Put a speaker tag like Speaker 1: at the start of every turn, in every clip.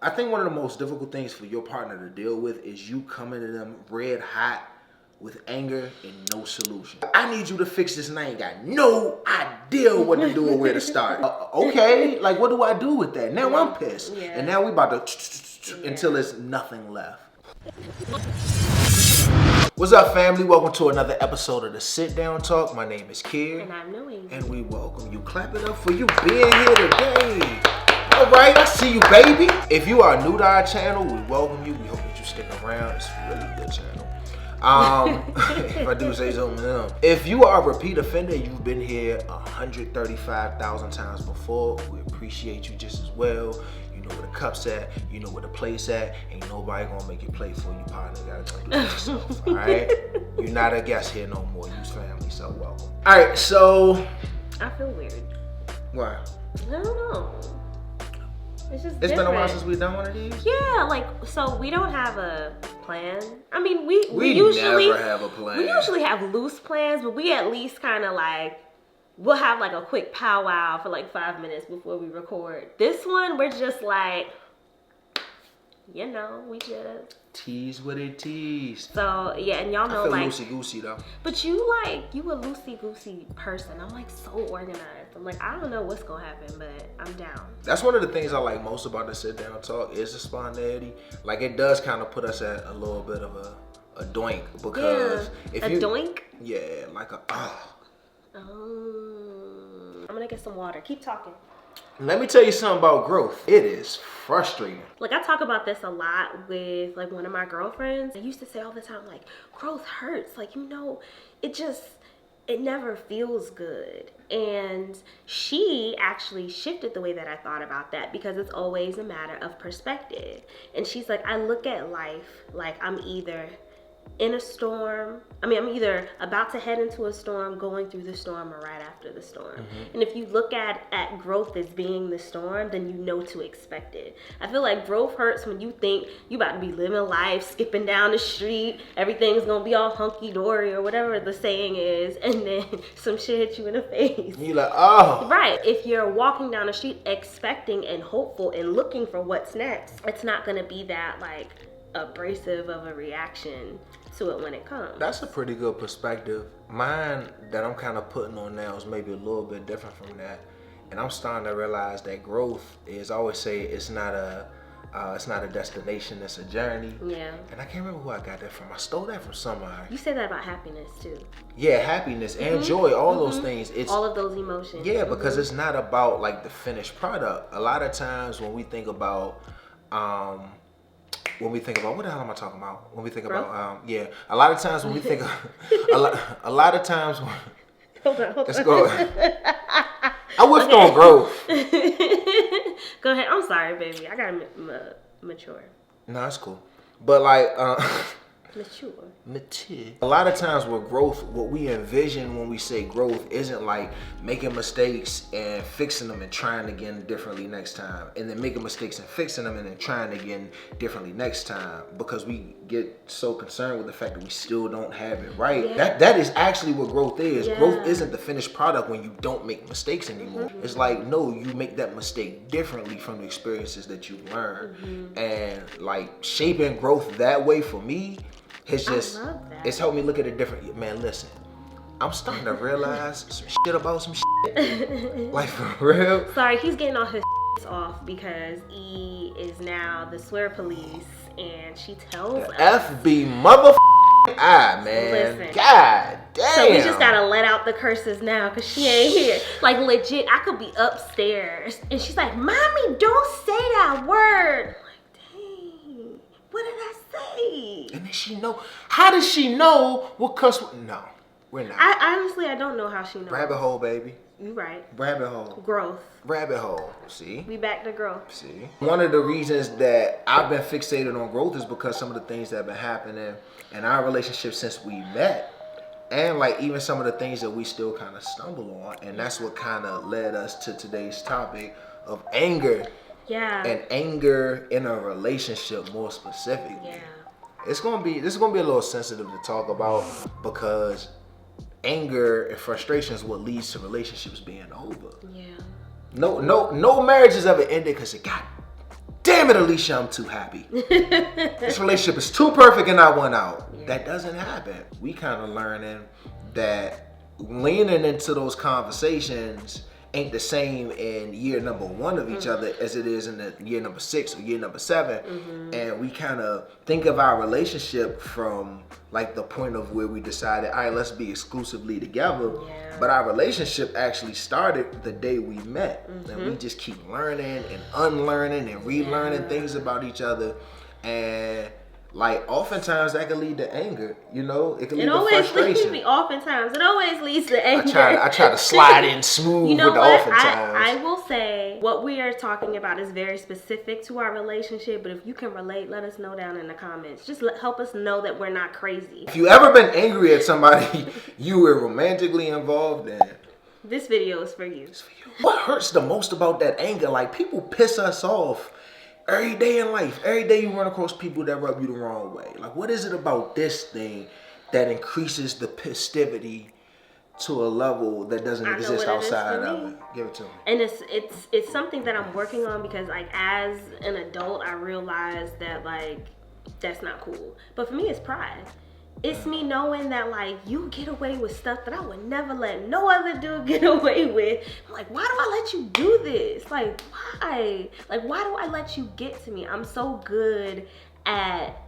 Speaker 1: I think one of the most difficult things for your partner to deal with is you coming to them red hot with anger and no solution. I need you to fix this and I ain't got no idea what to do or where to start. Okay, like what do I do with that? Now I'm pissed. Yeah. And now we about to until there's nothing left. What's up, family? Welcome to another episode of the Sit Down Talk. My name is Kier.
Speaker 2: And I'm Noémie.
Speaker 1: And we welcome you. Clap it up for you being here today. All right, I see you, baby. If you are new to our channel, we welcome you. We hope that you stick around. It's a really good channel. If I do say so. If you are a repeat offender, you've been here 135,000 times before. We appreciate you just as well. You know where the cup's at, you know where the plate's at. Ain't nobody gonna make it play for you, partner. You gotta go do it yourself. Alright? You're not a guest here no more. You's family, so welcome. Alright, so
Speaker 2: I feel weird.
Speaker 1: Why?
Speaker 2: I don't know. It's just
Speaker 1: It's been a while since we've done one of these?
Speaker 2: Yeah, like, so we don't have a plan. I mean, we
Speaker 1: usually never have a plan.
Speaker 2: We usually have loose plans, but we at least kind of like, we'll have like a quick powwow for like 5 minutes before we record. This one, we're just like, you know, we just
Speaker 1: tease with it, tease.
Speaker 2: So yeah, and y'all know,
Speaker 1: I feel
Speaker 2: like
Speaker 1: loosey goosey though.
Speaker 2: But you a loosey goosey person. I'm like so organized. I'm like, I don't know what's gonna happen, but I'm down.
Speaker 1: That's one of the things I like most about the Sit Down Talk is the spontaneity. Like it does kind of put us at a little bit of a doink because if
Speaker 2: a doink.
Speaker 1: Yeah, like a
Speaker 2: I'm gonna get some water. Keep talking.
Speaker 1: Let me tell you something about growth. It is frustrating.
Speaker 2: Like I talk about this a lot with like one of my girlfriends. I used to say all the time, like, growth hurts. Like, you know, it never feels good. And she actually shifted the way that I thought about that because it's always a matter of perspective. And she's like, I look at life like I'm either in a storm. I'm either about to head into a storm, going through the storm, or right after the storm. Mm-hmm. And if you look at growth as being the storm, then you know to expect it. I feel like growth hurts when you think you about to be living life, skipping down the street, everything's gonna be all hunky-dory or whatever the saying is, and then some shit hit you in the face.
Speaker 1: You like, oh.
Speaker 2: Right. If you're walking down the street expecting and hopeful and looking for what's next, it's not gonna be that like abrasive of a reaction to it when it comes.
Speaker 1: That's a pretty good perspective. Mine that I'm kind of putting on now is maybe a little bit different from that, and I'm starting to realize that growth is, I always say, it's not a destination, it's a journey.
Speaker 2: Yeah. And
Speaker 1: I can't remember who I got that from. I stole that from somewhere.
Speaker 2: You say that about happiness too.
Speaker 1: Yeah, happiness and joy, all those things. It's
Speaker 2: all of those emotions.
Speaker 1: Yeah, because it's not about like the finished product. A lot of times when we think about what the hell am I talking about? When we think about a lot of times when we think of a lot of times when
Speaker 2: hold on.
Speaker 1: Let's go. I whiffed on growth.
Speaker 2: Go ahead. I'm sorry, baby. I gotta mature.
Speaker 1: No, it's cool. But like
Speaker 2: mature.
Speaker 1: A lot of times with growth, what we envision when we say growth isn't like making mistakes and fixing them and trying again differently next time, and then making mistakes and fixing them and then trying again differently next time, because we get so concerned with the fact that we still don't have it right. Yeah. That is actually what growth is. Yeah. Growth isn't the finished product when you don't make mistakes anymore. It's like, no, you make that mistake differently from the experiences that you learn. And like shaping growth that way for me, it's helped me look at it different. Man, listen, I'm starting to realize some shit about some shit. Like, for real.
Speaker 2: Sorry, he's getting all his off because E is now the swear police, and she tells us.
Speaker 1: FB motherfucking man.
Speaker 2: Listen.
Speaker 1: God damn.
Speaker 2: So we just gotta let out the curses now because she ain't here. Like, legit, I could be upstairs, and she's like, Mommy, don't say that word. What did I say?
Speaker 1: And then she know. How does she know what cuss? No, we're not.
Speaker 2: I don't know how she knows.
Speaker 1: Rabbit hole, baby.
Speaker 2: You right.
Speaker 1: Rabbit hole.
Speaker 2: Growth.
Speaker 1: Rabbit hole. See?
Speaker 2: We back to growth.
Speaker 1: See? One of the reasons that I've been fixated on growth is because some of the things that have been happening in our relationship since we met, and like even some of the things that we still kind of stumble on, and that's what kind of led us to today's topic of anger.
Speaker 2: Yeah.
Speaker 1: And anger in a relationship, more specifically.
Speaker 2: Yeah.
Speaker 1: This is gonna be a little sensitive to talk about because anger and frustration is what leads to relationships being over.
Speaker 2: Yeah.
Speaker 1: No marriage has ever ended because it got damn it, Alicia, I'm too happy. This relationship is too perfect and I want out. Yeah. That doesn't happen. We kind of learning that leaning into those conversations ain't the same in year number 1 of each other as it is in the year number 6 or year number 7. And we kind of think of our relationship from like the point of where we decided, all right, let's be exclusively together. Yeah. But our relationship actually started the day we met. And we just keep learning and unlearning and relearning things about each other. And like oftentimes that can lead to anger, you know? It can lead to frustration.
Speaker 2: Oftentimes, it always leads to anger.
Speaker 1: I try to slide in smooth with the oftentimes.
Speaker 2: I will say what we are talking about is very specific to our relationship, but if you can relate, let us know down in the comments. Just help us know that we're not crazy.
Speaker 1: If you ever been angry at somebody you were romantically involved in,
Speaker 2: this video is for you.
Speaker 1: What hurts the most about that anger? Like, people piss us off every day in life. Every day you run across people that rub you the wrong way. Like, what is it about this thing that increases the festivity to a level that doesn't exist outside of it? Give it to me.
Speaker 2: And it's something that I'm working on, because like as an adult I realized that like that's not cool. But for me it's pride. It's me knowing that like you get away with stuff that I would never let no other dude get away with. I'm like, why do I let you do this? Like, why? Like, why do I let you get to me? I'm so good at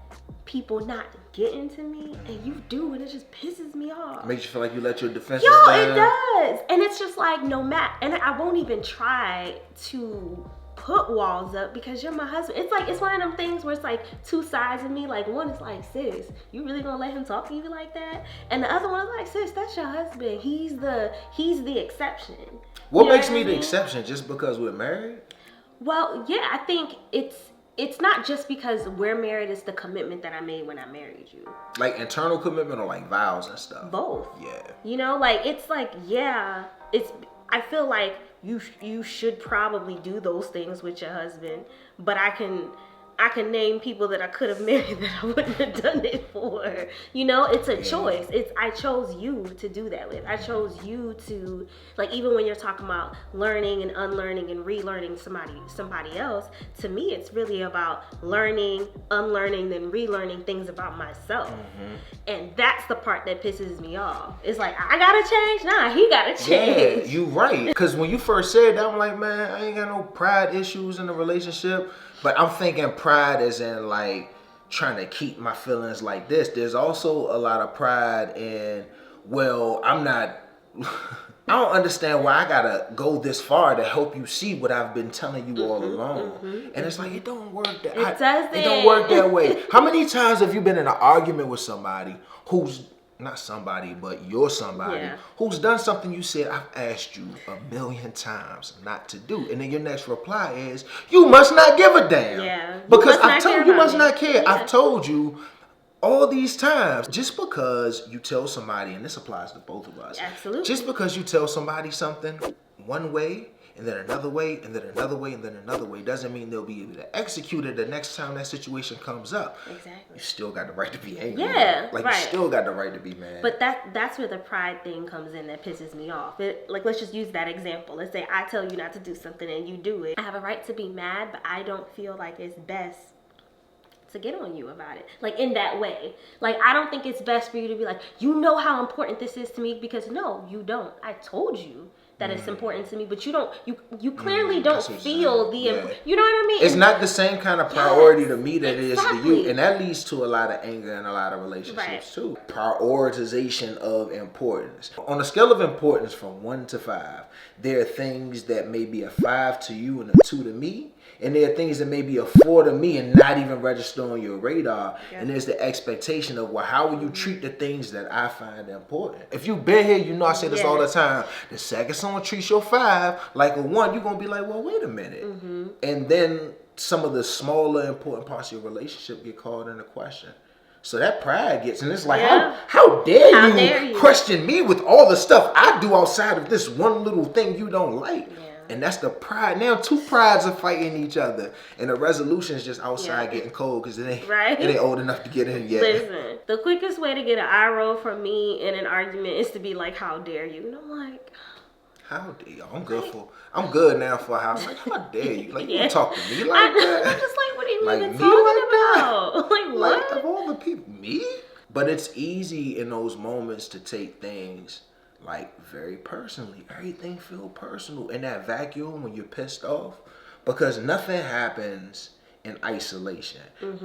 Speaker 2: people not getting to me, and you do, and it just pisses me off.
Speaker 1: Makes you feel like you let your defenses down.
Speaker 2: It does. And it's just like, no matter, and I won't even try to put walls up because you're my husband. It's like, it's one of them things where it's like two sides of me. Like, one is like, sis, you really gonna let him talk to you like that? And the other one is like, sis, that's your husband. He's the exception.
Speaker 1: What makes me the exception? Just because we're married?
Speaker 2: Well, yeah, I think it's not just because we're married, it's the commitment that I made when I married you. Like
Speaker 1: internal commitment or like vows and stuff?
Speaker 2: Both.
Speaker 1: Yeah.
Speaker 2: You know, like, it's like, yeah, I feel like you should probably do those things with your husband, but I can name people that I could have married that I wouldn't have done it for. You know, it's a choice. I chose you to do that with. I chose you to, like, even when you're talking about learning and unlearning and relearning somebody else, to me it's really about learning, unlearning, then relearning things about myself. And that's the part that pisses me off. It's like, I gotta change? Nah, he gotta change.
Speaker 1: Yeah, you right. Because when you first said that, I'm like, man, I ain't got no pride issues in the relationship. But I'm thinking pride is in like trying to keep my feelings like this. There's also a lot of pride in, well, I don't understand why I gotta go this far to help you see what I've been telling you all along. And it's like, it don't work that
Speaker 2: It
Speaker 1: don't work that way. How many times have you been in an argument with somebody who's not somebody, but you're somebody who's done something you said, I've asked you a million times not to do. And then your next reply is, you must not give a damn.
Speaker 2: Yeah.
Speaker 1: Because I've told you must not care. Yeah. I've told you all these times. Just because you tell somebody, and this applies to both of us.
Speaker 2: Absolutely.
Speaker 1: Just because you tell somebody something one way, and then another way, and then another way, and then another way, doesn't mean they'll be able to execute it the next time that situation comes up.
Speaker 2: Exactly.
Speaker 1: You still got the right to be angry.
Speaker 2: Yeah,
Speaker 1: like, you still got the right to be mad.
Speaker 2: But that's where the pride thing comes in that pisses me off. Like, let's just use that example. Let's say I tell you not to do something and you do it. I have a right to be mad, but I don't feel like it's best to get on you about it. Like, in that way. Like, I don't think it's best for you to be like, you know how important this is to me, because no, you don't. I told you that it's important to me, but you clearly don't feel the, you know what I mean?
Speaker 1: It's not the same kind of priority to me that it is to you. And that leads to a lot of anger in a lot of relationships too. Prioritization of importance. On a scale of importance from 1 to 5, there are things that may be a 5 to you and a 2 to me. And there are things that may be a 4 to me and not even register on your radar. Yeah. And there's the expectation of, well, how will you treat the things that I find important? If you've been here, you know I say this all the time. The second someone treats your 5 like a 1, you're going to be like, well, wait a minute. And then some of the smaller important parts of your relationship get called into question. So that pride gets, and it's like, how dare you question me with all the stuff I do outside of this one little thing you don't like? Yeah. And that's the pride. Now 2 prides are fighting each other, and the resolution is just outside getting cold because it ain't old enough to get in yet.
Speaker 2: Listen, the quickest way to get an eye roll from me in an argument is to be like, how dare you? And I'm like,
Speaker 1: How dare you? I'm good now for a house. Like, how dare you? Like, you talk to me like that?
Speaker 2: I'm just like, what are you
Speaker 1: Like
Speaker 2: even
Speaker 1: me
Speaker 2: talking
Speaker 1: like that?
Speaker 2: about? Like, what?
Speaker 1: Like, of all the people, me? But it's easy in those moments to take things like very personally. Everything feel personal in that vacuum when you're pissed off, because nothing happens in isolation.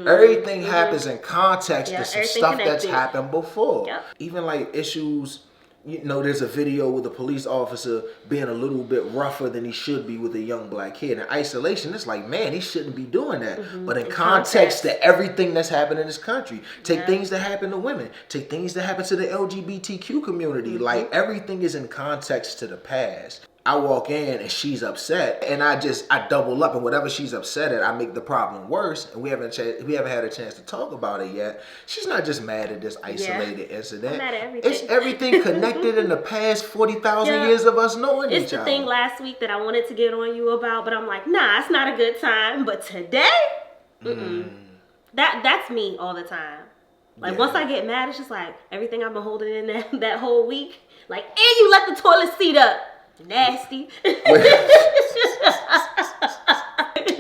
Speaker 1: Everything happens in context to some stuff that's happened before.
Speaker 2: Yep.
Speaker 1: Even like issues, you know, there's a video with a police officer being a little bit rougher than he should be with a young black kid. In isolation, it's like, man, he shouldn't be doing that. But in context to everything that's happened in this country, take things that happen to women, take things that happen to the LGBTQ community. Like, everything is in context to the past. I walk in and she's upset, and I double up, and whatever she's upset at, I make the problem worse. And we haven't had a chance to talk about it yet. She's not just mad at this isolated incident.
Speaker 2: I'm mad at everything.
Speaker 1: It's everything connected in the past 40,000 years of us knowing each other.
Speaker 2: It's the thing last week that I wanted to get on you about, but I'm like, nah, it's not a good time. But today, that's me all the time. Like, once I get mad, it's just like everything I've been holding in that whole week. Like, and you let the toilet seat up. Nasty.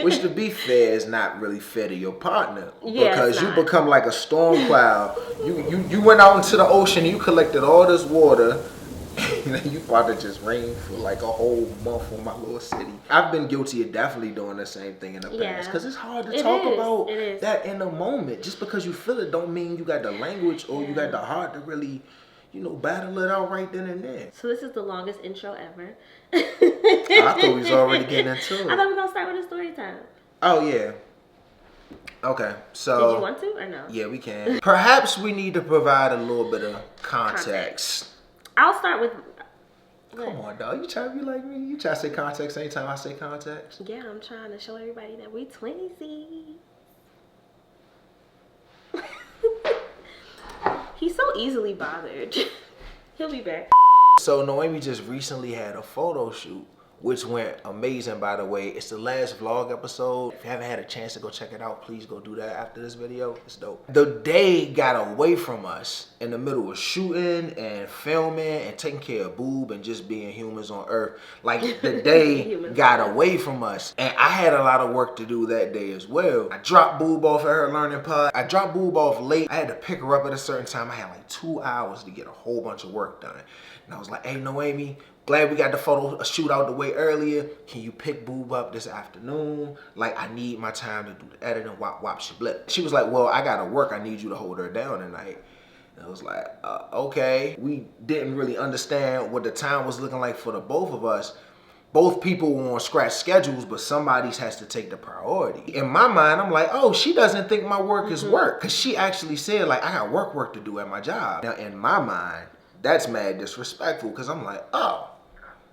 Speaker 1: Which, to be fair, is not really fair to your partner, because you become like a storm cloud. You went out into the ocean and you collected all this water, and then you about to just rain for like a whole month on my little city. I've been guilty of definitely doing the same thing in the past, because it's hard to talk about that in the moment. Just because you feel it don't mean you got the language or you got the heart to really, you know, battle it out right then and there.
Speaker 2: So this is the longest intro ever.
Speaker 1: I thought we was already getting into it.
Speaker 2: I thought we were going to start with a story time.
Speaker 1: Oh, yeah. Okay, so...
Speaker 2: Did you want to or no?
Speaker 1: Yeah, we can. Perhaps we need to provide a little bit of context.
Speaker 2: I'll start with...
Speaker 1: Come on, dog. You trying to be like me? You try to say context anytime I say context?
Speaker 2: Yeah, I'm trying to show everybody that we twinsies. He's so easily bothered. He'll be back.
Speaker 1: So Noémie just recently had a photo shoot, which went amazing, by the way. It's the last vlog episode. If you haven't had a chance to go check it out, please go do that after this video. It's dope. The day got away from us in the middle of shooting and filming and taking care of Boob and just being humans on earth. Like, the day got away from us. And I had a lot of work to do that day as well. I dropped Boob off at her learning pod. I dropped Boob off late. I had to pick her up at a certain time. I had like 2 hours to get a whole bunch of work done. And I was like, hey, Noémie, glad we got the photo shoot out the way earlier. Can you pick Boob up this afternoon? Like, I need my time to do the editing, wop, shablip. She was like, well, I gotta work. I need you to hold her down tonight. And I was like, okay. We didn't really understand what the time was looking like for the both of us. Both people were on scratch schedules, but somebody's has to take the priority. In my mind, I'm like, oh, she doesn't think my work is work. Because she actually said, like, I got work to do at my job. Now, in my mind, that's mad disrespectful, because I'm like, oh,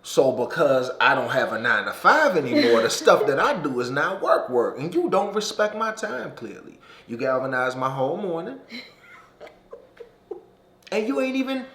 Speaker 1: so because I don't have a 9 to 5 anymore, the stuff that I do is not work. And you don't respect my time, clearly. You galvanized my whole morning. And you ain't even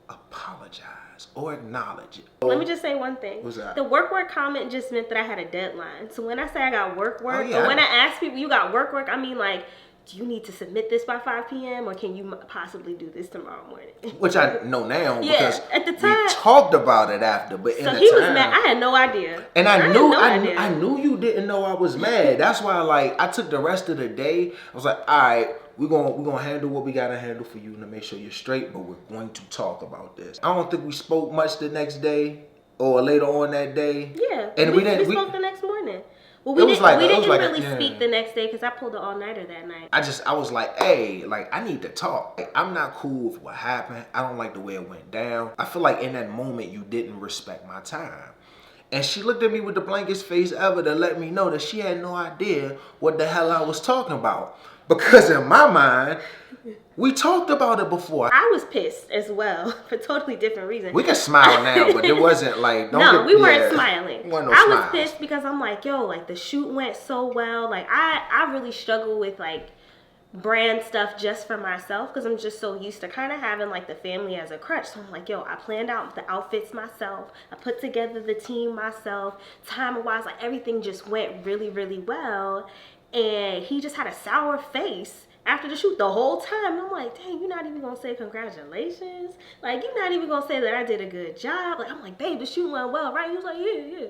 Speaker 1: apologize or acknowledge it.
Speaker 2: Let me just say one thing.
Speaker 1: What's that?
Speaker 2: The work comment just meant that I had a deadline. So when I say I got work,
Speaker 1: Oh, yeah,
Speaker 2: or when I ask people, you got work, I mean, like, do you need to submit this by 5 p.m. or can you possibly do this tomorrow morning?
Speaker 1: Which I know now, because
Speaker 2: at the time,
Speaker 1: we talked about it after. But
Speaker 2: so he was mad. I had no idea.
Speaker 1: And I knew you didn't know I was mad. That's why, like, I took the rest of the day. I was like, all right, we're gonna handle what we gotta handle for you to make sure you're straight, but we're going to talk about this. I don't think we spoke much the next day or later on that day.
Speaker 2: Yeah,
Speaker 1: and
Speaker 2: we spoke the next morning. Well, we didn't really speak the next day because I pulled the all-nighter that night. I
Speaker 1: was like, hey, like, I need to talk. Like, I'm not cool with what happened. I don't like the way it went down. I feel like in that moment, you didn't respect my time. And she looked at me with the blankest face ever to let me know that she had no idea what the hell I was talking about. Because in my mind, we talked about it before.
Speaker 2: I was pissed as well for totally different reasons.
Speaker 1: We can smile now, but it wasn't like...
Speaker 2: we weren't smiling.
Speaker 1: I
Speaker 2: was pissed because I'm like, yo, like, the shoot went so well. Like, I really struggle with, like, brand stuff just for myself because I'm just so used to kind of having, like, the family as a crutch. So I'm like, yo, I planned out the outfits myself. I put together the team myself. Time-wise, like, everything just went really, really well. And he just had a sour face after the shoot the whole time. And I'm like, dang, you're not even gonna say congratulations? Like, you're not even gonna say that I did a good job? Like, I'm like, babe, the shoot went well, right? He was like, yeah.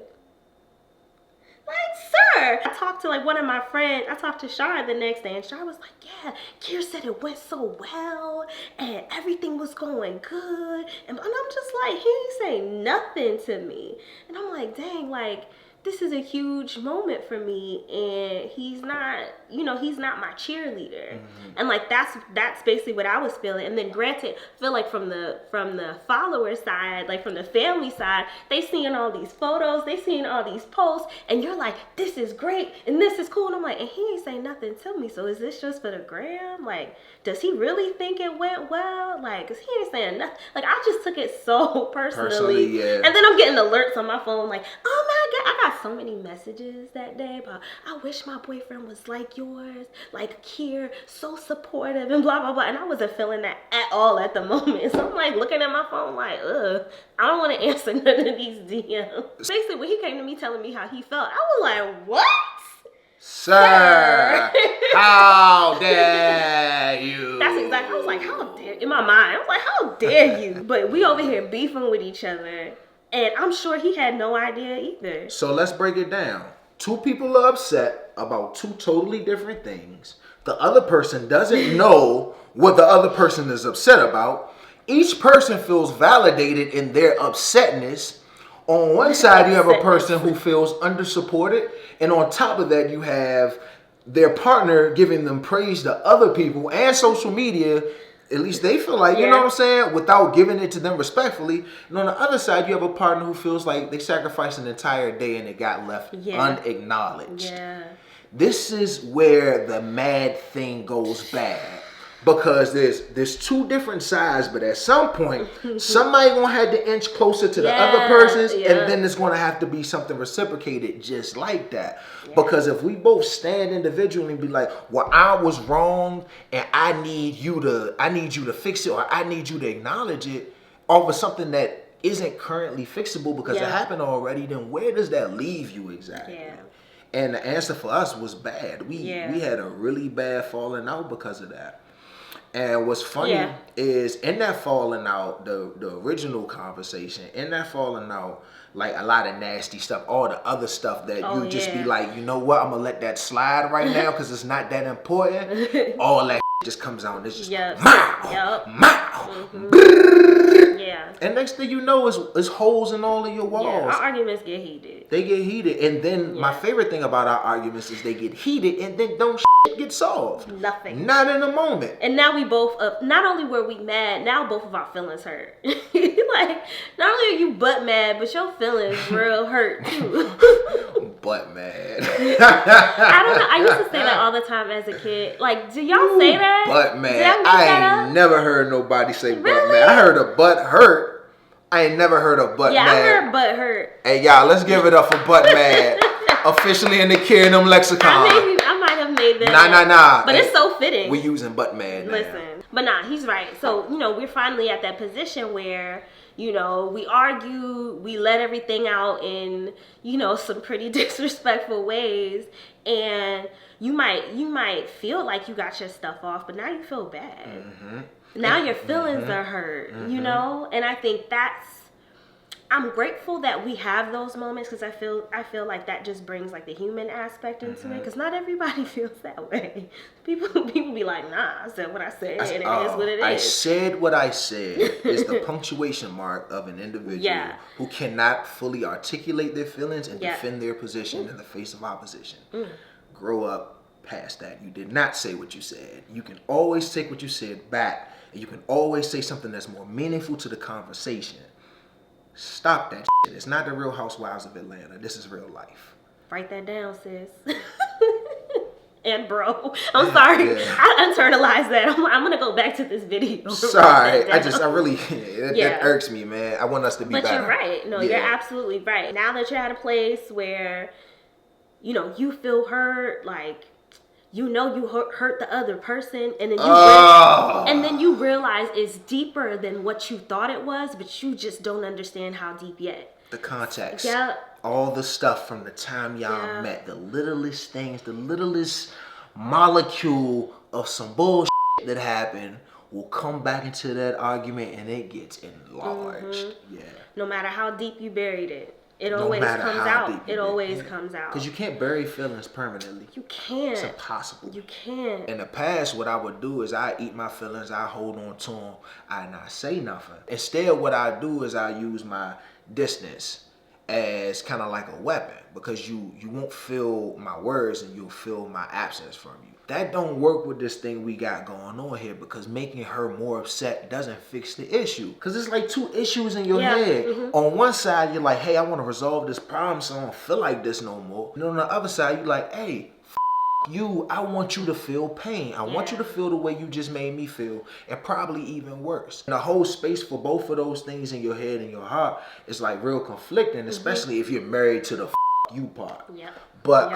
Speaker 2: Like, sir. I talked to like one of my friends. I talked to Shar the next day, and Shar was like, yeah, Kier said it went so well and everything was going good. And I'm just like, he ain't saying nothing to me. And I'm like, dang, like, this is a huge moment for me, and he's not, you know, he's not my cheerleader. Mm-hmm. And like that's basically what I was feeling. And then granted, I feel like from the follower side, like from the family side, they seeing all these photos, they seeing all these posts, and you're like, this is great and this is cool. And I'm like, and he ain't saying nothing to me. So is this just for the gram? Like, does he really think it went well? Like, cause he ain't saying nothing. Like, I just took it so personally. Yeah. And then I'm getting alerts on my phone like, oh my God, I got so many messages that day about, I wish my boyfriend was like yours, like Kier, so supportive and blah, blah, blah. And I wasn't feeling that at all at the moment. So I'm like looking at my phone like, ugh, I don't want to answer none of these DMs. Basically, when he came to me telling me how he felt, I was like, what?
Speaker 1: Sir, how dare you?
Speaker 2: That's exactly, I was like, how dare, in my mind, I was like, how dare you? But we over here beefing with each other. And I'm sure he had no idea either.
Speaker 1: So let's break it down. Two people are upset about two totally different things. The other person doesn't know what the other person is upset about. Each person feels validated in their upsetness. On one side, you have a person who feels undersupported. And on top of that, you have their partner giving them praise to other people and social media. At least they feel like, you know what I'm saying, without giving it to them respectfully. And on the other side, you have a partner who feels like they sacrificed an entire day and it got left unacknowledged. Yeah. This is where the mad thing goes bad. Because there's two different sides, but at some point, somebody gonna have to inch closer to the other person's, and then there's gonna have to be something reciprocated just like that. Yeah. Because if we both stand individually and be like, well, I was wrong and I need you to fix it, or I need you to acknowledge it, over something that isn't currently fixable because it happened already, then where does that leave you exactly? Yeah. And the answer for us was bad. We had a really bad falling out because of that. And what's funny is in that falling out, the original conversation, in that falling out, like a lot of nasty stuff, all the other stuff that you just be like, you know what, I'm going to let that slide right now because it's not that important. All that just comes out and it's just, and next thing you know is holes in all of your walls.
Speaker 2: Yeah, our arguments get heated.
Speaker 1: They get heated. And then my favorite thing about our arguments is they get heated and then don't get solved.
Speaker 2: Nothing.
Speaker 1: Not in a moment.
Speaker 2: And now we both, not only were we mad, now both of our feelings hurt. Like, not only are you butt mad, but your feelings real hurt too.
Speaker 1: Butt mad.
Speaker 2: I don't know. I used to say that all the time as a kid. Like, do y'all say that?
Speaker 1: Butt mad. I ain't never heard nobody say butt mad. I heard a butt hurt. I ain't never heard of butt mad.
Speaker 2: Yeah, I heard butt hurt.
Speaker 1: Hey, y'all, let's give it up for butt mad. Officially in the Kier Noémie lexicon.
Speaker 2: I might have made that.
Speaker 1: Nah.
Speaker 2: But it's so fitting.
Speaker 1: We're using butt mad now.
Speaker 2: Listen. But nah, he's right. So, you know, we're finally at that position where, you know, we argue, we let everything out in, you know, some pretty disrespectful ways. And you might feel like you got your stuff off, but now you feel bad. Mm-hmm. Now your feelings are hurt, you know? And I think I'm grateful that we have those moments because I feel like that just brings like the human aspect into it because not everybody feels that way. People be like, nah, I said what I said and it is what it is.
Speaker 1: I said what I said is the punctuation mark of an individual who cannot fully articulate their feelings and defend their position in the face of opposition. Grow up past that. You did not say what you said. You can always take what you said back and you can always say something that's more meaningful to the conversation. Stop that shit. It's not the Real Housewives of Atlanta. This is real life.
Speaker 2: Write that down, sis. And bro, I'm sorry. I internalized that. I'm gonna go back to this video.
Speaker 1: Sorry, that irks me, man. I want us to be better.
Speaker 2: But you're right. No, you're absolutely right. Now that you're at a place where, you know, you feel hurt, like, you know you hurt the other person, and then you realize it's deeper than what you thought it was, but you just don't understand how deep yet.
Speaker 1: The context. Yeah. All the stuff from the time y'all met, the littlest things, the littlest molecule of some bullshit that happened will come back into that argument and it gets enlarged. Yeah.
Speaker 2: No matter how deep you buried it, it
Speaker 1: No
Speaker 2: always
Speaker 1: matter
Speaker 2: comes
Speaker 1: how
Speaker 2: out.
Speaker 1: deep you
Speaker 2: It
Speaker 1: dig.
Speaker 2: always comes out.
Speaker 1: Because you can't bury feelings permanently.
Speaker 2: You can't.
Speaker 1: It's impossible.
Speaker 2: You can't.
Speaker 1: In the past, what I would do is I eat my feelings, I hold on to them, I not say nothing. Instead, what I do is I use my distance as kind of like a weapon, because you won't feel my words and you'll feel my absence from you. That don't work with this thing we got going on here, because making her more upset doesn't fix the issue. Because it's like two issues in your head. On one side, you're like, hey, I want to resolve this problem so I don't feel like this no more. And on the other side, you're like, hey, you, I want you to feel pain. I want you to feel the way you just made me feel, and probably even worse. And the whole space for both of those things in your head and your heart is like real conflicting, especially if you're married to the you part. But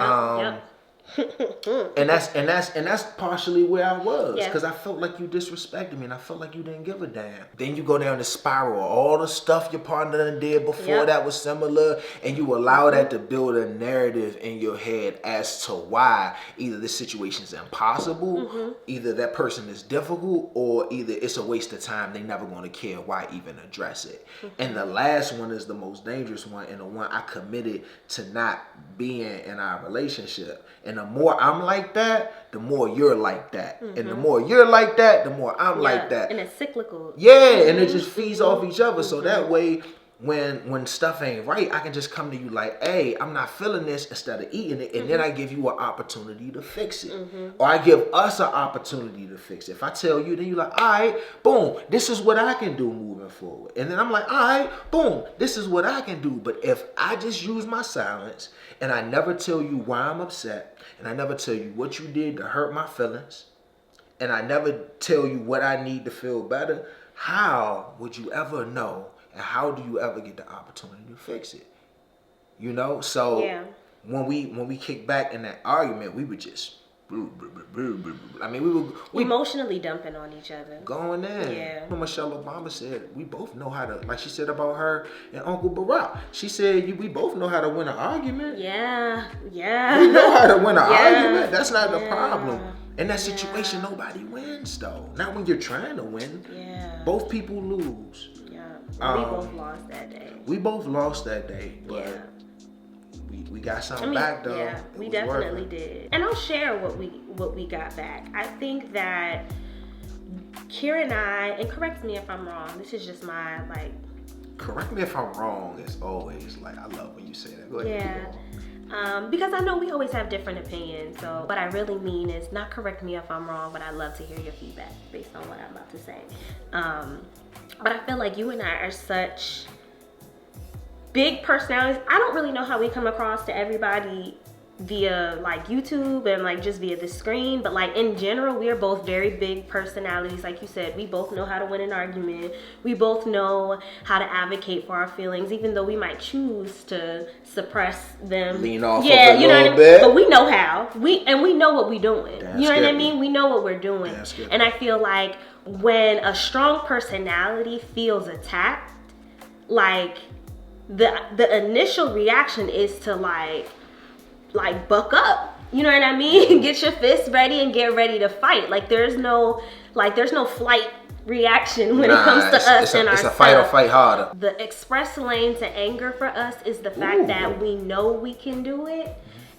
Speaker 1: and that's partially where I was, because I felt like you disrespected me and I felt like you didn't give a damn. Then you go down the spiral, all the stuff your partner done did before that was similar, and you allow that to build a narrative in your head as to why either this situation is impossible, either that person is difficult, or either it's a waste of time, they never going to care, why even address it. And the last one is the most dangerous one, and the one I committed to not being in our relationship. And the more I'm like that, the more you're like that. And the more you're like that, the more I'm like that.
Speaker 2: And it's cyclical.
Speaker 1: Yeah, and it just feeds off each other. So that way, when stuff ain't right, I can just come to you like, hey, I'm not feeling this, instead of eating it. And then I give you an opportunity to fix it. Or I give us an opportunity to fix it. If I tell you, then you're like, all right, boom, this is what I can do moving forward. And then I'm like, all right, boom, this is what I can do. But if I just use my silence and I never tell you why I'm upset, and I never tell you what you did to hurt my feelings, and I never tell you what I need to feel better, how would you ever know? And how do you ever get the opportunity to fix it? You know? So when we kick back in that argument, we would just, I mean, we
Speaker 2: emotionally dumping on each other.
Speaker 1: Going in. Yeah. Michelle Obama said, we both know how to, like she said about her and Uncle Barack. She said, we both know how to win an argument.
Speaker 2: Yeah.
Speaker 1: We know how to win an argument. That's not the problem. In that situation, nobody wins, though. Not when you're trying to win.
Speaker 2: Yeah.
Speaker 1: Both people lose.
Speaker 2: We both lost that day.
Speaker 1: We both lost that day, but we got something back though.
Speaker 2: Yeah, we definitely did. And I'll share what we got back. I think that Kier and I, and correct me if I'm wrong, this is just my
Speaker 1: correct me if I'm wrong is always like, I love when you say that. Go ahead.
Speaker 2: Because I know we always have different opinions. So what I really mean is not correct me if I'm wrong, but I'd love to hear your feedback based on what I'm about to say. But I feel like you and I are such big personalities. I don't really know how we come across to everybody via like YouTube and like just via the screen, but like in general, we are both very big personalities. Like you said, we both know how to win an argument. We both know how to advocate for our feelings, even though we might choose to suppress them.
Speaker 1: Lean off
Speaker 2: yeah,
Speaker 1: of
Speaker 2: you know what I mean?
Speaker 1: bit.
Speaker 2: But we know how. We know what we're doing.
Speaker 1: That's
Speaker 2: you know what I
Speaker 1: good.
Speaker 2: mean? We know what we're doing. And I feel like when a strong personality feels attacked, like the initial reaction is to like buck up, you know what I mean? Get your fists ready and get ready to fight. Like there's no flight reaction when it comes to us and ourselves.
Speaker 1: It's a fight or fight harder.
Speaker 2: The express lane to anger for us is the fact that we know we can do it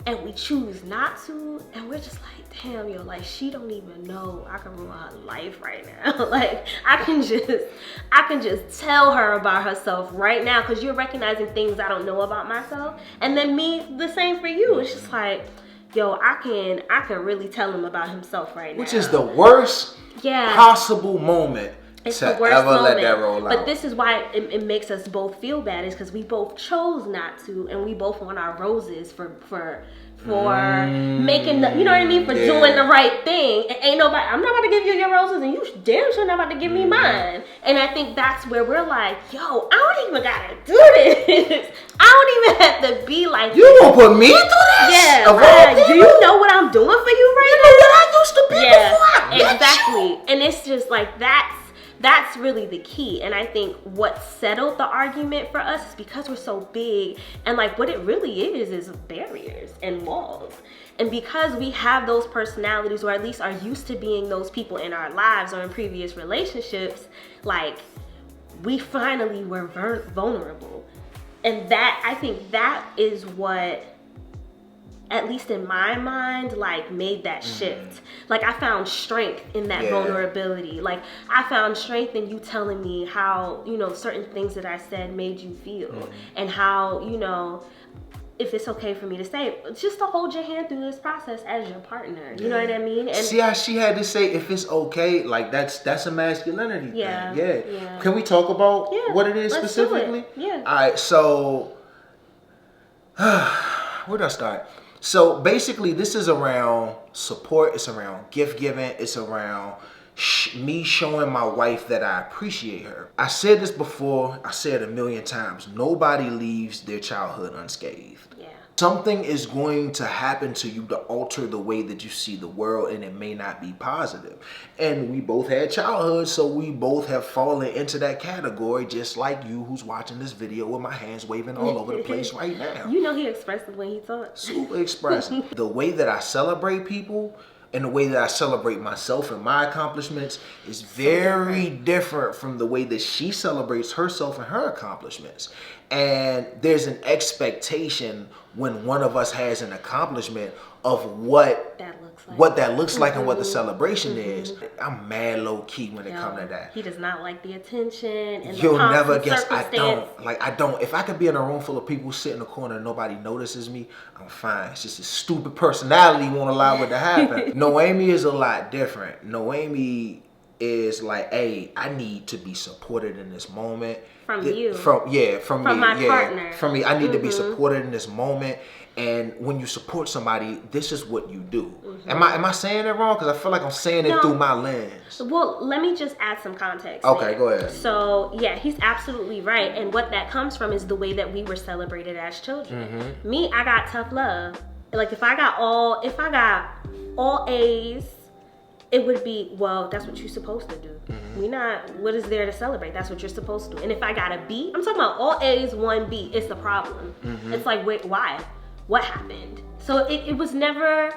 Speaker 2: and we choose not to, and we're just like, damn, yo, like she don't even know I can ruin her life right now. Like I can just tell her about herself right now, because you're recognizing things I don't know about myself, and then me the same for you. It's just like, yo, I can really tell him about himself right now.
Speaker 1: Which is the worst possible moment.
Speaker 2: It's
Speaker 1: to
Speaker 2: the worst
Speaker 1: ever
Speaker 2: moment.
Speaker 1: Let that roll out.
Speaker 2: But this is why it makes us both feel bad, is because we both chose not to, and we both want our roses for making the, you know what I mean, for doing the right thing. And ain't nobody, I'm not about to give you your roses, and you damn sure not about to give me mine. And I think that's where we're like, yo, I don't even gotta do this. I don't even have to be like,
Speaker 1: you won't put me through this?
Speaker 2: Yeah, like, do you know what I'm doing for you right now?
Speaker 1: You know what I used to be before I met
Speaker 2: exactly.
Speaker 1: you?
Speaker 2: And it's just like, that's really the key. And I think what settled the argument for us is because we're so big, and like what it really is barriers and walls. And because we have those personalities, or at least are used to being those people in our lives or in previous relationships, like, we finally were vulnerable. And that, I think that is what, at least in my mind, like, made that shift. Like, I found strength in that vulnerability. Like, I found strength in you telling me how, you know, certain things that I said made you feel, and how, you know, if it's okay for me to say, just to hold your hand through this process as your partner. You know what I mean? And
Speaker 1: see how she had to say, if it's okay, like, that's a masculinity thing.
Speaker 2: Yeah.
Speaker 1: Can we talk about what it is specifically?
Speaker 2: Yeah.
Speaker 1: All right, so where do I start? So basically, this is around support. It's around gift giving. It's around me showing my wife that I appreciate her. I said this before. I said it a million times. Nobody leaves their childhood unscathed.
Speaker 2: Yeah.
Speaker 1: Something is going to happen to you to alter the way that you see the world, and it may not be positive. And we both had childhood, so we both have fallen into that category, just like you, who's watching this video with my hands waving all over the place right now.
Speaker 2: You know he expressed it when he talks.
Speaker 1: Super expressive. The way that I celebrate people and the way that I celebrate myself and my accomplishments is very different from the way that she celebrates herself and her accomplishments. And there's an expectation when one of us has an accomplishment of what that looks like and what the celebration is. I'm mad low key when it comes to that.
Speaker 2: He does not like the attention and
Speaker 1: you'll
Speaker 2: the
Speaker 1: never guess.
Speaker 2: circumstance.
Speaker 1: I don't. If I could be in a room full of people, sit in a corner and nobody notices me, I'm fine. It's just a stupid personality won't allow it to happen. Noémie is a lot different. Noémie is like, hey, I need to be supported in this moment.
Speaker 2: From you.
Speaker 1: From me.
Speaker 2: My partner.
Speaker 1: From me. I need to be supported in this moment. And when you support somebody, this is what you do. Am I saying it wrong? Because I feel like I'm saying it through my lens.
Speaker 2: Well, let me just add some context.
Speaker 1: Okay, go ahead.
Speaker 2: So, yeah, he's absolutely right. And what that comes from is the way that we were celebrated as children. Me, I got tough love. Like, if I got all A's, it would be, well, that's what you're supposed to do. What is there to celebrate? That's what you're supposed to do. And if I got a B, I'm talking about all A's, 1 B, it's the problem. It's like, wait, why? What happened? So it was never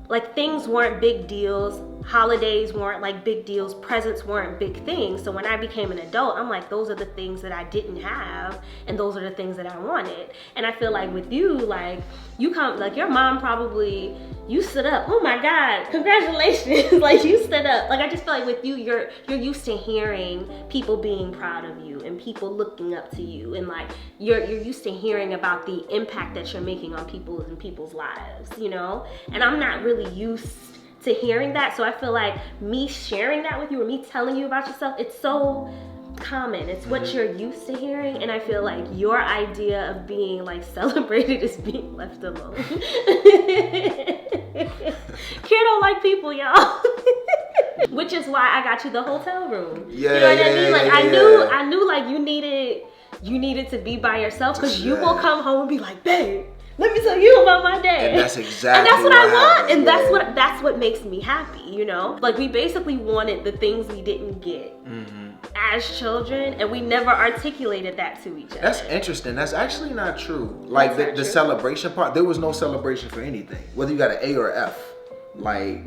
Speaker 2: like things weren't big deals. Holidays weren't like big deals. Presents weren't big things. So when I became an adult, I'm like, those are the things that I didn't have, and those are the things that I wanted. And I feel like with you, like, you come, like, your mom probably, you stood up. Oh my God, congratulations. Like, you stood up. Like, I just feel like with you, you're used to hearing people being proud of you and people looking up to you, and like you're used to hearing about the impact that you're making on people's lives, you know? And I'm not really used to hearing that. So I feel like me sharing that with you, or me telling you about yourself, it's so common. It's what you're used to hearing. And I feel like your idea of being like celebrated is being left alone. Kier don't like people, y'all. Which is why I got you the hotel room.
Speaker 1: Yeah,
Speaker 2: you know what I mean? Like,
Speaker 1: yeah.
Speaker 2: I knew like you needed to be by yourself, because you will come home and be like, babe, let me tell you about my day.
Speaker 1: And that's exactly
Speaker 2: what I want.
Speaker 1: happened.
Speaker 2: And that's what makes me happy, you know? Like, we basically wanted the things we didn't get as children, and we never articulated that to each other.
Speaker 1: That's interesting. That's actually not true. Like, the celebration part, there was no celebration for anything, whether you got an A or an F. Like,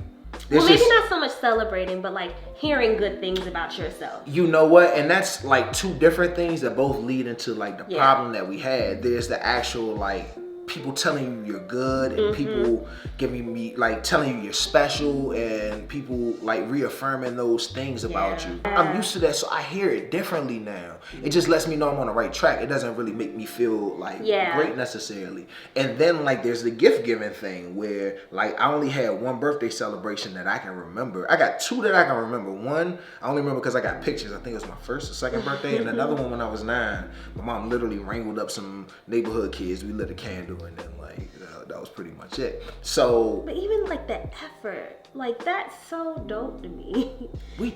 Speaker 2: well, maybe not so much celebrating, but like hearing good things about yourself. You know what?
Speaker 1: And that's like two different things that both lead into like the problem that we had. There's the actual like people telling you you're good, and people giving me like telling you you're special, and people like reaffirming those things about you. I'm used to that, so I hear it differently now. It just lets me know I'm on the right track. It doesn't really make me feel like great necessarily. And then like there's the gift giving thing where like I only had one birthday celebration that I can remember. I got two that I can remember. One I only remember because I got pictures. I think it was my first or second birthday, and another one when I was 9. My mom literally wrangled up some neighborhood kids. We lit a candle, and then like that was pretty much it. So,
Speaker 2: but even like the effort, like that's so dope to me.
Speaker 1: We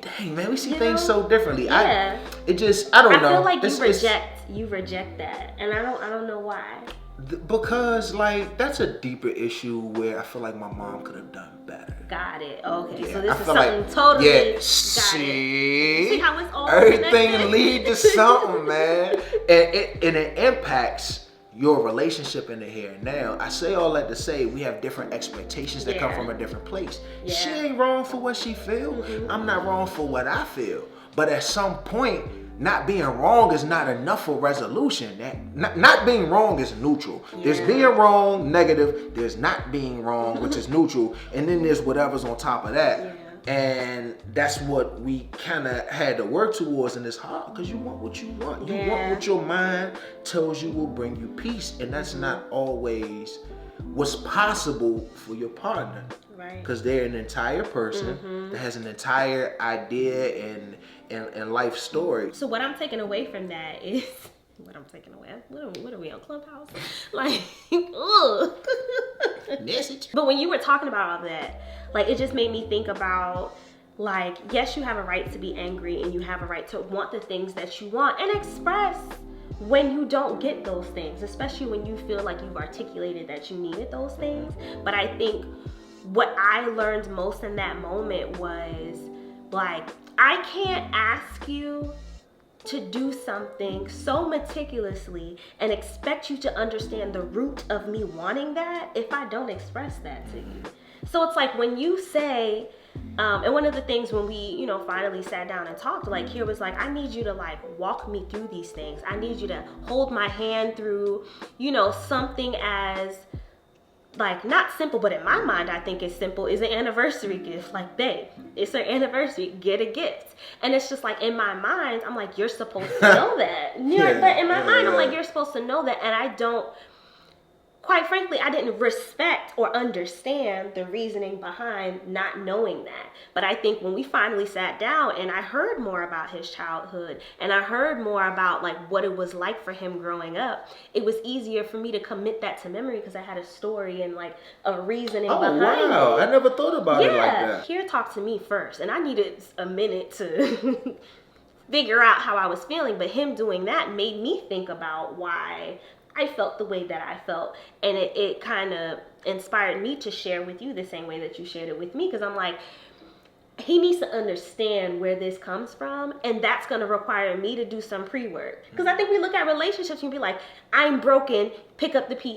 Speaker 1: see things so differently.
Speaker 2: Yeah.
Speaker 1: I don't know.
Speaker 2: I feel like you reject that, and I don't know why.
Speaker 1: Because like that's a deeper issue where I feel like my mom could have done better.
Speaker 2: Got it. Okay.
Speaker 1: Yeah,
Speaker 2: so this is something totally.
Speaker 1: See
Speaker 2: how it's all
Speaker 1: everything
Speaker 2: connected?
Speaker 1: lead to something, man, and it impacts your relationship in the here and now. I say all that to say we have different expectations that come
Speaker 2: Yeah.
Speaker 1: from a different place.
Speaker 2: Yeah.
Speaker 1: She ain't wrong for what she feel. I'm not wrong for what I feel. But at some point, not being wrong is not enough for resolution. That not being wrong is neutral. There's being wrong, negative. There's not being wrong, which is neutral. And then there's whatever's on top of that.
Speaker 2: Yeah.
Speaker 1: And that's what we kind of had to work towards, and it's hard because you want what you want. You want what your mind tells you will bring you peace, and that's not always what's possible for your partner.
Speaker 2: Right.
Speaker 1: Because they're an entire person that has an entire idea and life story.
Speaker 2: So what I'm taking away from that is what I'm taking away. What are we on Clubhouse? Like, ugh.
Speaker 1: Message.
Speaker 2: But when you were talking about all that, like, it just made me think about, like, yes, you have a right to be angry and you have a right to want the things that you want and express when you don't get those things, especially when you feel like you've articulated that you needed those things. But I think what I learned most in that moment was, like, I can't ask you to do something so meticulously and expect you to understand the root of me wanting that if I don't express that to you. So it's like when you say, and one of the things when we, you know, finally sat down and talked, like, Kier was like, I need you to, like, walk me through these things. I need you to hold my hand through, you know, something as, like, not simple, but in my mind, I think it's simple, is an anniversary gift. Like, babe, it's her anniversary, get a gift. And it's just like, in my mind, I'm like, you're supposed to know that. You know, but in my mind, I'm like, you're supposed to know that. And I don't, quite frankly, I didn't respect or understand the reasoning behind not knowing that. But I think when we finally sat down and I heard more about his childhood and I heard more about, like, what it was like for him growing up, it was easier for me to commit that to memory because I had a story and, like, a reasoning behind it.
Speaker 1: Oh, wow. I never thought about it like that.
Speaker 2: Kier talked to me first and I needed a minute to figure out how I was feeling. But him doing that made me think about why I felt the way that I felt, and it kind of inspired me to share with you the same way that you shared it with me, because I'm like, he needs to understand where this comes from, and that's going to require me to do some pre-work. Because I think we look at relationships and be like, I'm broken,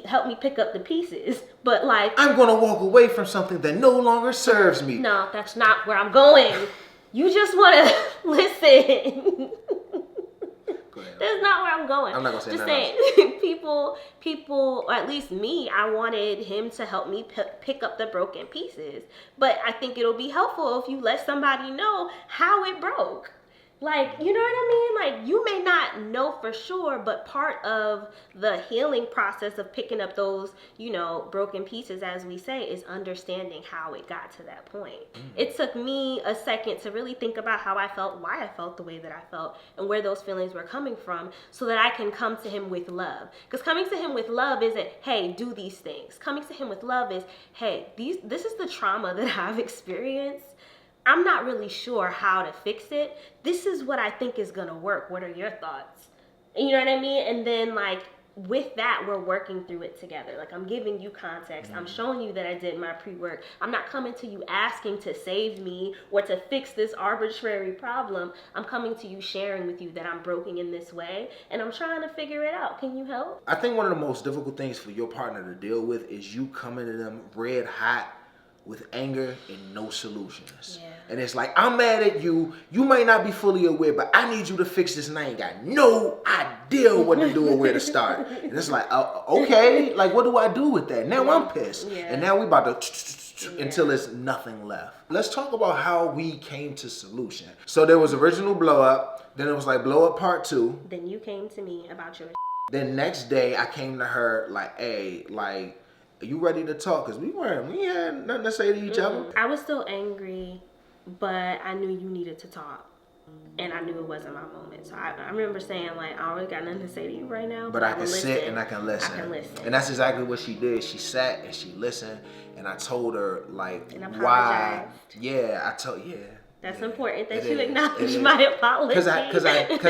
Speaker 2: help me pick up the pieces. But, like,
Speaker 1: I'm going to walk away from something that no longer serves me.
Speaker 2: No, that's not where I'm going. You just want to listen. That's not where I'm going.
Speaker 1: I'm not gonna say
Speaker 2: just
Speaker 1: nothing
Speaker 2: saying, people, or at least me, I wanted him to help me pick up the broken pieces. But I think it'll be helpful if you let somebody know how it broke. Like, you know what I mean? Like, you may not know for sure, but part of the healing process of picking up those, you know, broken pieces, as we say, is understanding how it got to that point. It took me a second to really think about how I felt, why I felt the way that I felt, and where those feelings were coming from, so that I can come to him with love. Because coming to him with love isn't, hey, do these things. Coming to him with love is, hey, this is the trauma that I've experienced. I'm not really sure how to fix it. This is what I think is gonna work. What are your thoughts? You know what I mean? And then, like, with that, we're working through it together. Like, I'm giving you context. I'm showing you that I did my pre-work. I'm not coming to you asking to save me or to fix this arbitrary problem. I'm coming to you sharing with you that I'm broken in this way and I'm trying to figure it out. Can you help?
Speaker 1: I think one of the most difficult things for your partner to deal with is you coming to them red hot with anger and no solutions.
Speaker 2: Yeah.
Speaker 1: And it's like, I'm mad at you. You may not be fully aware, but I need you to fix this and I ain't got no idea what to do or where to start. And it's like, okay, like, what do I do with that? Now I'm pissed.
Speaker 2: Yeah.
Speaker 1: And now we about to until there's nothing left. Let's talk about how we came to solution. So there was original blow up. Then it was like blow up part 2.
Speaker 2: Then you came to me about your
Speaker 1: Then next day I came to her like, hey, like, are you ready to talk? Because we had nothing to say to each other.
Speaker 2: I was still angry, but I knew you needed to talk. And I knew it wasn't my moment. So I remember saying, like, I don't really got nothing to say to you right now.
Speaker 1: But I can sit and I can listen.
Speaker 2: I can listen.
Speaker 1: And that's exactly what she did. She sat and she listened. And I told her, like,
Speaker 2: And
Speaker 1: why.
Speaker 2: apologized.
Speaker 1: Yeah,
Speaker 2: That's important that you acknowledge my apology.
Speaker 1: Because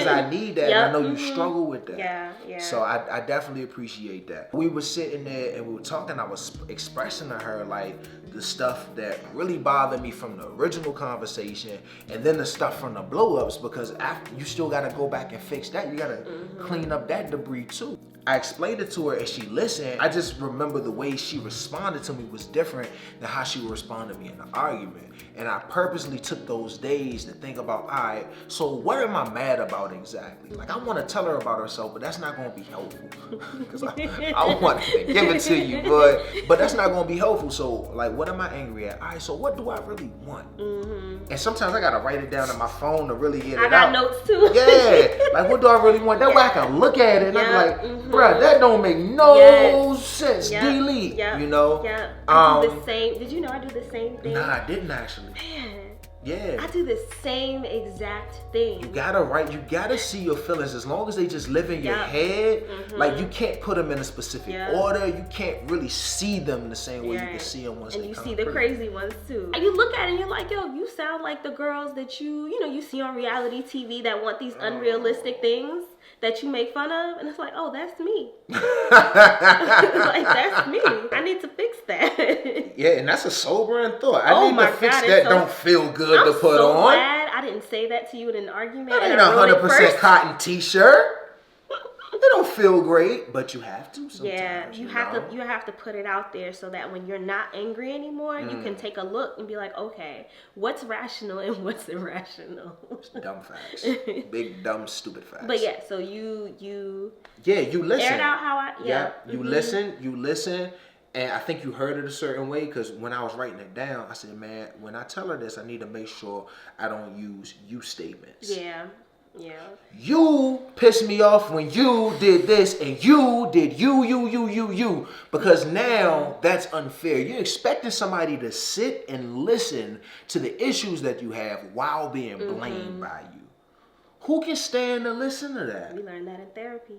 Speaker 1: I need that,
Speaker 2: Yep.
Speaker 1: and I know you struggle with that.
Speaker 2: Yeah.
Speaker 1: So I definitely appreciate that. We were sitting there and we were talking. I was expressing to her like the stuff that really bothered me from the original conversation, and then the stuff from the blow-ups, because after you still got to go back and fix that. You got to clean up that debris too. I explained it to her and she listened. I just remember the way she responded to me was different than how she would respond to me in an argument. And I purposely took those days to think about, all right, so what am I mad about exactly? Like, I want to tell her about herself, but that's not going to be helpful. Because I want to give it to you, but that's not going to be helpful. So, like, what am I angry at? All right, so what do I really want? And sometimes I got to write it down on my phone to really get it out.
Speaker 2: I got notes too.
Speaker 1: Yeah, like, what do I really want? That way I can look at it and I'm like, bruh, that don't make no sense. Delete. You know?
Speaker 2: Yeah. I do the same. Did you know I do the same thing?
Speaker 1: Nah, I didn't actually.
Speaker 2: Man.
Speaker 1: Yeah.
Speaker 2: I do the same exact thing.
Speaker 1: You gotta see your feelings. As long as they just live in your head, like you can't put them in a specific order. You can't really see them the same way you can see them once they come.
Speaker 2: And you see the crazy ones too. And you look at it and you're like, yo, you sound like the girls that you see on reality TV that want these unrealistic things that you make fun of, and it's like, oh, that's me. Like, that's me. I need to fix that.
Speaker 1: Yeah, and that's a sobering thought. I need to fix that. Don't feel good to put on.
Speaker 2: I'm so glad I didn't say that to you in an argument.
Speaker 1: That ain't 100% cotton t-shirt. It don't feel great, but you have to sometimes.
Speaker 2: Yeah, you have to put it out there so that when you're not angry anymore, you can take a look and be like, okay, what's rational and what's irrational?
Speaker 1: Dumb facts. Big, dumb, stupid facts.
Speaker 2: But yeah, so you
Speaker 1: listen.
Speaker 2: aired out how I
Speaker 1: you listen. And I think you heard it a certain way, because when I was writing it down, I said, man, when I tell her this, I need to make sure I don't use you statements.
Speaker 2: Yeah.
Speaker 1: You pissed me off when you did this, and you did you. Because now that's unfair. You're expecting somebody to sit and listen to the issues that you have while being blamed by you. Who can stand to listen to that?
Speaker 2: We learned that in therapy.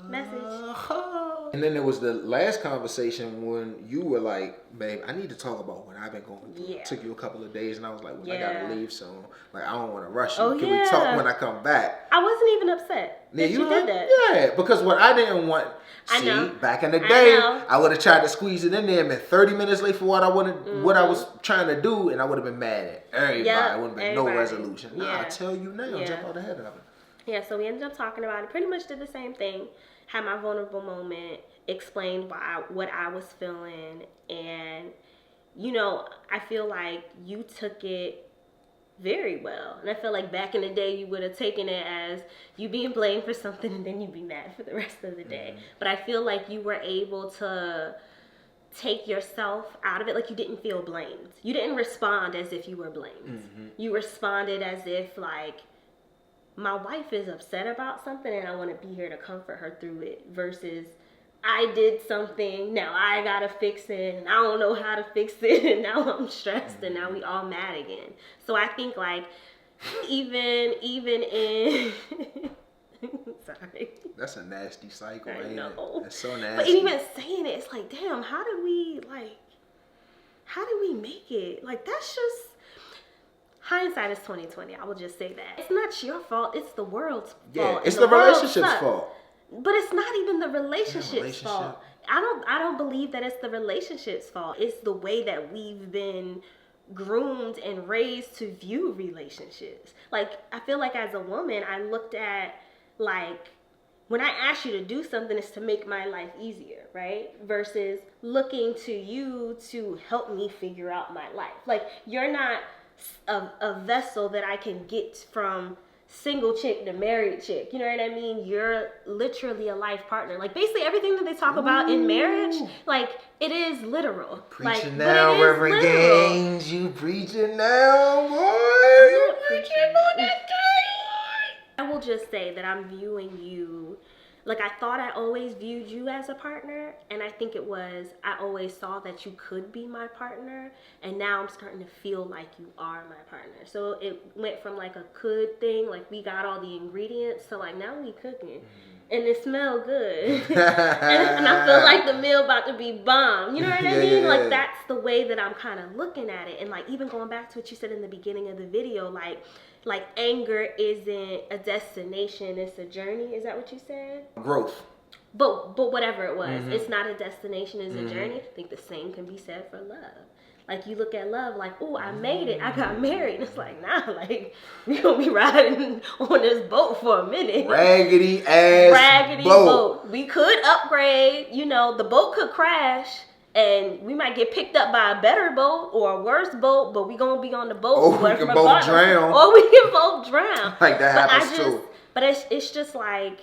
Speaker 2: Message.
Speaker 1: And then there was the last conversation when you were like, babe, I need to talk about what I've been going through. It took you a couple of days, and I was like, well, I gotta leave soon. Like, I don't want to rush you. Can we talk when I come back?
Speaker 2: I wasn't even upset that you did that.
Speaker 1: Yeah, because what I didn't want, back in the day, I would have tried to squeeze it in there and been 30 minutes late for what I wanted, what I was trying to do, and I would have been mad at everybody. It would have been no resolution. Nah, I tell you now, jump out ahead of it.
Speaker 2: Yeah, so we ended up talking about it. Pretty much did the same thing. Had my vulnerable moment, explained what I was feeling, and I feel like you took it very well. And I feel like back in the day you would have taken it as you being blamed for something and then you'd be mad for the rest of the day. But I feel like you were able to take yourself out of it. Like, you didn't feel blamed. You didn't respond as if you were blamed. You responded as if, like, my wife is upset about something and I want to be here to comfort her through it, versus I did something, now I gotta fix it, and I don't know how to fix it, and now I'm stressed, and now we all mad again. So I think, like, even in sorry,
Speaker 1: that's a nasty cycle.
Speaker 2: I know.
Speaker 1: That's so nasty.
Speaker 2: But even saying it, it's like, damn, how did we make it? Like, that's just, hindsight is 20/20. I will just say that. It's not your fault. It's the world's fault.
Speaker 1: Yeah, it's the relationship's fault.
Speaker 2: But it's not even the relationship's fault. I don't believe that it's the relationship's fault. It's the way that we've been groomed and raised to view relationships. Like, I feel like as a woman, I looked at, like, when I ask you to do something, it's to make my life easier, right? Versus looking to you to help me figure out my life. Like, you're not a vessel that I can get from single chick to married chick. You know what I mean? You're literally a life partner. Like, basically everything that they talk about in marriage, like, it is literal.
Speaker 1: Preaching now, Reverend Gaines. You preaching now, boy. You preaching on that thing.
Speaker 2: I will just say that I'm viewing you, like, I thought I always viewed you as a partner, and I think it was, I always saw that you could be my partner, and now I'm starting to feel like you are my partner. So it went from, like, a could thing, like, we got all the ingredients, to, like, now we cooking. and it smelled good. and I feel like the meal about to be bomb. You know what I mean? Like, that's the way that I'm kind of looking at it. And like, even going back to what you said in the beginning of the video, like anger isn't a destination, it's a journey. Is that what you said?
Speaker 1: Growth.
Speaker 2: But whatever it was, it's not a destination, it's a journey. I think the same can be said for love. Like, you look at love like, oh, I made it, I got married. And it's like, nah, like, we gonna be riding on this boat for a minute.
Speaker 1: Raggedy ass boat.
Speaker 2: We could upgrade, you know, the boat could crash and we might get picked up by a better boat or a worse boat, but we gonna be on the boat.
Speaker 1: Or we can both drown.
Speaker 2: Or we can both drown.
Speaker 1: Like, that happens too.
Speaker 2: But it's just like,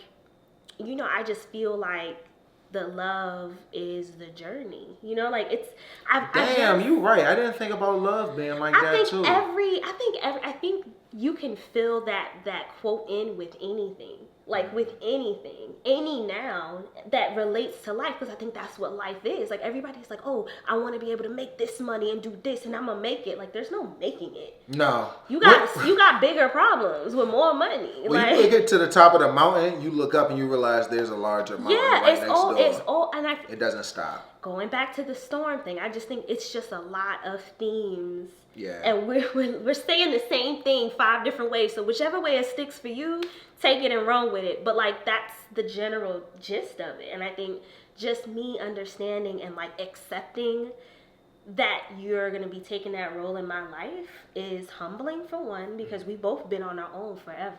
Speaker 2: you know, I just feel like the love is the journey. You know, like, it's.
Speaker 1: You right. I didn't think about love being like that too.
Speaker 2: I think you can fill that quote in with anything. Like, with anything, any noun that relates to life, because I think that's what life is. Like, everybody's like, oh, I want to be able to make this money and do this, and I'm gonna make it. Like, there's no making it.
Speaker 1: No.
Speaker 2: You got bigger problems with more money.
Speaker 1: When you get to the top of the mountain, you look up and you realize there's a larger mountain next door. It doesn't stop.
Speaker 2: Going back to the storm thing, I just think it's just a lot of themes.
Speaker 1: Yeah.
Speaker 2: And we're saying the same thing 5 different ways. So whichever way it sticks for you, take it and run with it. But like, that's the general gist of it. And I think just me understanding and like accepting that you're going to be taking that role in my life is humbling, for one, because we've both been on our own forever.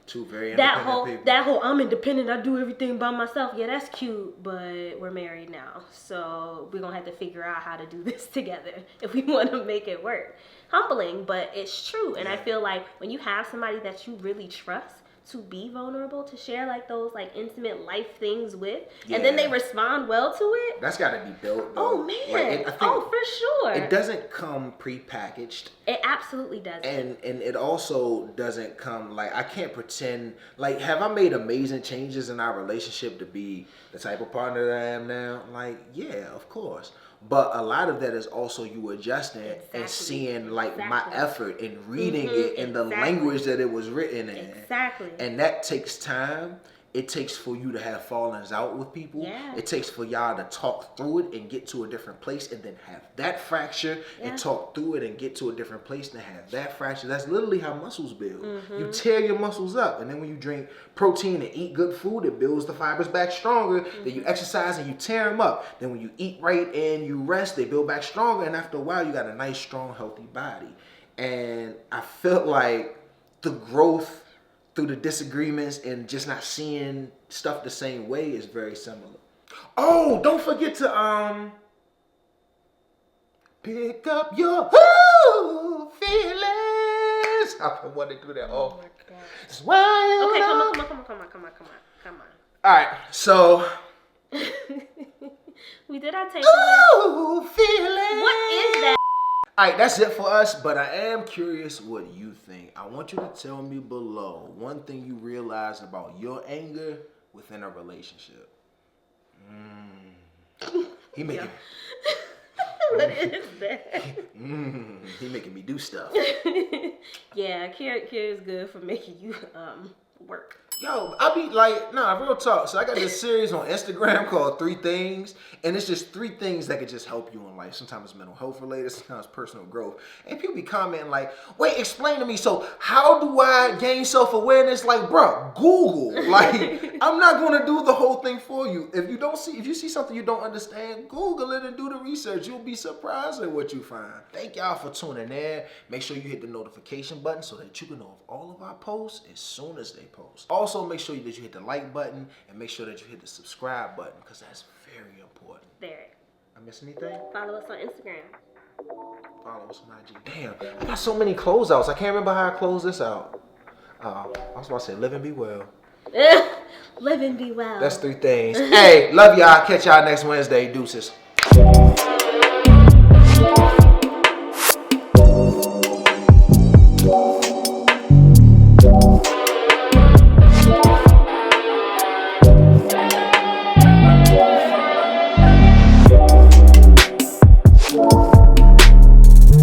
Speaker 1: Two very independent people.
Speaker 2: That whole I'm independent, I do everything by myself. Yeah, that's cute, but we're married now. So we're going to have to figure out how to do this together if we want to make it work. Humbling, but it's true. And I feel like when you have somebody that you really trust to be vulnerable, to share like those like intimate life things with, and then they respond well to it.
Speaker 1: That's got to be built, though.
Speaker 2: Oh, man. For sure.
Speaker 1: It doesn't come prepackaged.
Speaker 2: It absolutely doesn't.
Speaker 1: And it also doesn't come, like, I can't pretend, like, have I made amazing changes in our relationship to be the type of partner that I am now? Like, yeah, of course. But a lot of that is also you adjusting and seeing like my effort in reading it in the language that it was written in.
Speaker 2: Exactly.
Speaker 1: And that takes time. It takes for you to have fallings out with people.
Speaker 2: Yeah.
Speaker 1: It takes for y'all to talk through it and get to a different place, and then have that fracture and talk through it and get to a different place and have that fracture. That's literally how muscles build. You tear your muscles up, and then when you drink protein and eat good food, it builds the fibers back stronger. Then you exercise and you tear them up. Then when you eat right and you rest, they build back stronger, and after a while you got a nice, strong, healthy body. And I felt like the growth through the disagreements and just not seeing stuff the same way is very similar. Oh, don't forget to pick up your feelings. I want to do that. Oh my God. That's why. Okay, come on. All right, so
Speaker 2: we did our takeaway.
Speaker 1: Feelings.
Speaker 2: What is that?
Speaker 1: All right, that's it for us, but I am curious what you think. I want you to tell me below one thing you realized about your anger within a relationship. He making
Speaker 2: What is that?
Speaker 1: He making me do stuff.
Speaker 2: Yeah, Kier is good for making you work.
Speaker 1: Yo, I be like, real talk. So I got this series on Instagram called 3 Things, and it's just 3 things that could just help you in life. Sometimes it's mental health related, sometimes personal growth. And people be commenting like, wait, explain to me. So how do I gain self-awareness? Like, bro, Google. Like, I'm not going to do the whole thing for you. If you see something you don't understand, Google it and do the research. You'll be surprised at what you find. Thank y'all for tuning in. Make sure you hit the notification button so that you can know of all of our posts as soon as they post. Also, make sure that you hit the like button and make sure that you hit the subscribe button, because that's very important.
Speaker 2: There.
Speaker 1: I miss anything?
Speaker 2: Follow us on Instagram.
Speaker 1: Follow us on IG. Damn, I got so many closeouts. I can't remember how I close this out. I was about to say live and be well.
Speaker 2: Live and be well.
Speaker 1: That's 3 things. Hey, love y'all. Catch y'all next Wednesday. Deuces.